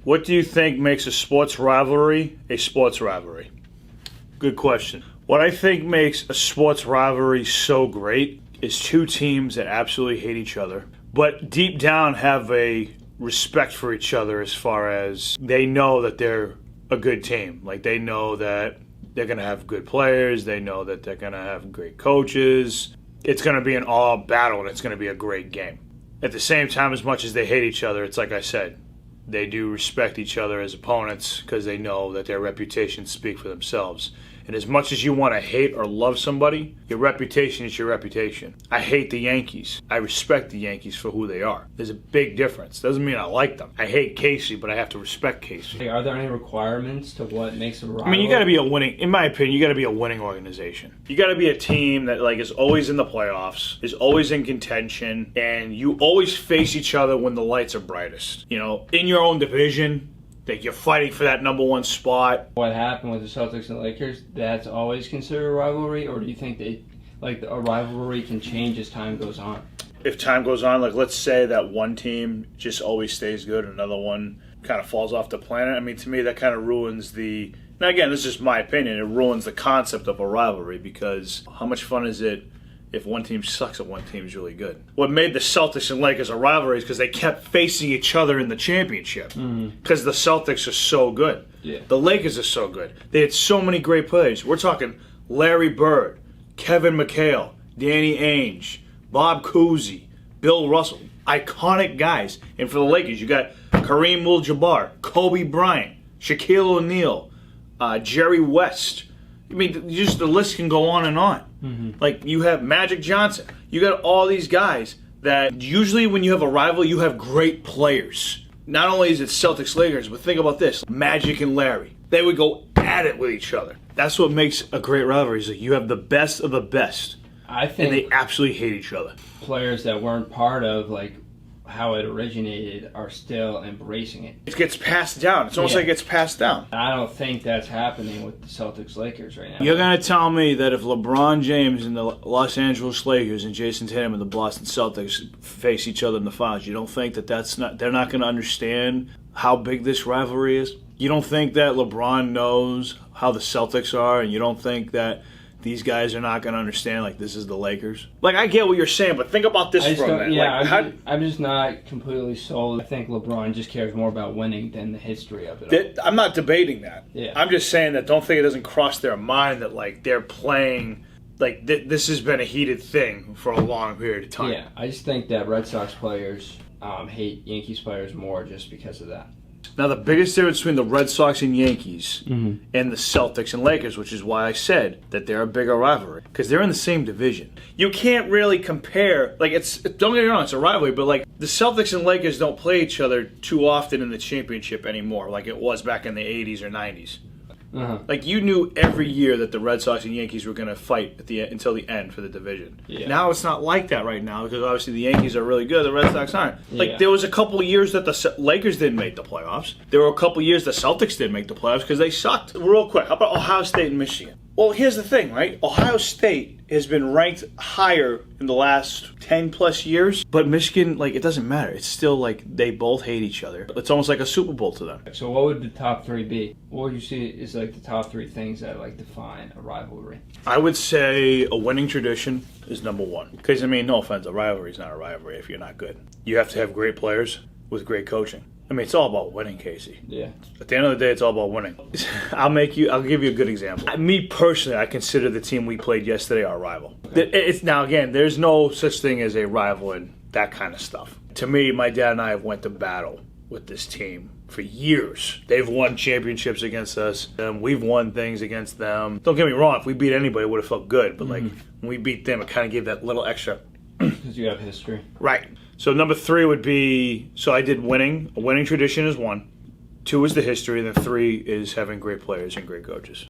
What do you think makes a sports rivalry a sports rivalry? Good question. What I think makes a sports rivalry so great is two teams that absolutely hate each other, but deep down have a respect for each other as far as they know that they're a good team. Like, they know that they're going to have good players. They know that they're going to have great coaches. It's going to be an all-out battle, and it's going to be a great game. At the same time, as much as they hate each other, it's like I said, they do respect each other as opponents because they know that their reputations speak for themselves. And as much as you want to hate or love somebody, your reputation is your reputation. I hate the Yankees. I respect the Yankees for who they are. There's a big difference. Doesn't mean I like them. I hate Casey, but I have to respect Casey. Hey, are there any requirements to what makes a rival? I mean, you got to be a winning, in my opinion, you got to be a winning organization. You got to be a team that is always in the playoffs, is always in contention, and you always face each other when the lights are brightest. In your own division, that you're fighting for that number one spot. What happened with the Celtics and Lakers, that's always considered a rivalry, or do you think a rivalry can change as time goes on? If time goes on, let's say that one team just always stays good and another one kind of falls off the planet. I mean, to me, that kind of ruins now again, this is just my opinion, it ruins the concept of a rivalry, because how much fun is it if one team sucks and one team is really good? What made the Celtics and Lakers a rivalry is because they kept facing each other in the championship. Because the Celtics are so good. Yeah. The Lakers are so good. They had so many great players. We're talking Larry Bird, Kevin McHale, Danny Ainge, Bob Cousy, Bill Russell. Iconic guys. And for the Lakers, you got Kareem Abdul-Jabbar, Kobe Bryant, Shaquille O'Neal, Jerry West. I mean, just the list can go on and on. You have Magic Johnson. You got all these guys that usually when you have a rival, you have great players. Not only is it Celtics Lakers, but think about this. Magic and Larry. They would go at it with each other. That's what makes a great rivalry. Is you have the best of the best. I think, and they absolutely hate each other. Players that weren't part of how it originated are still embracing it. It gets passed down. It's almost like it gets passed down. I don't think that's happening with the Celtics Lakers right now. You're going to tell me that if LeBron James and the Los Angeles Lakers and Jason Tatum and the Boston Celtics face each other in the finals, you don't think that they're not going to understand how big this rivalry is? You don't think that LeBron knows how the Celtics are, and you don't think that these guys are not going to understand, this is the Lakers? I get what you're saying, but think about this for a minute. Yeah, I'm just not completely sold. I think LeBron just cares more about winning than the history of it all. I'm not debating that. Yeah. I'm just saying that don't think it doesn't cross their mind that, they're playing, this has been a heated thing for a long period of time. Yeah, I just think that Red Sox players hate Yankees players more just because of that. Now, the biggest difference between the Red Sox and Yankees and the Celtics and Lakers, which is why I said that they're a bigger rivalry, because they're in the same division. You can't really compare, don't get me wrong, it's a rivalry, but the Celtics and Lakers don't play each other too often in the championship anymore, like it was back in the 80s or 90s. You knew every year that the Red Sox and Yankees were going to fight until the end for the division. Yeah. Now it's not like that right now, because obviously the Yankees are really good, the Red Sox aren't. There was a couple of years that the Lakers didn't make the playoffs. There were a couple of years the Celtics didn't make the playoffs because they sucked. Real quick, how about Ohio State and Michigan? Well, here's the thing, right? Ohio State has been ranked higher in the last 10 plus years, but Michigan, it doesn't matter. It's still they both hate each other. It's almost like a Super Bowl to them. So what would the top three be? What would you see is the top three things that define a rivalry? I would say a winning tradition is number one. Because, no offense, a rivalry is not a rivalry if you're not good. You have to have great players with great coaching. It's all about winning, Casey. Yeah. At the end of the day, it's all about winning. I'll give you a good example. Me personally, I consider the team we played yesterday our rival. Okay. Now again, there's no such thing as a rival and that kind of stuff. To me, my dad and I have went to battle with this team for years. They've won championships against us, and we've won things against them. Don't get me wrong, if we beat anybody, it would have felt good. But when we beat them, it kind of gave that little extra. Because you have history. Right. So number three would be, I did winning. A winning tradition is one. Two is the history, and then three is having great players and great coaches.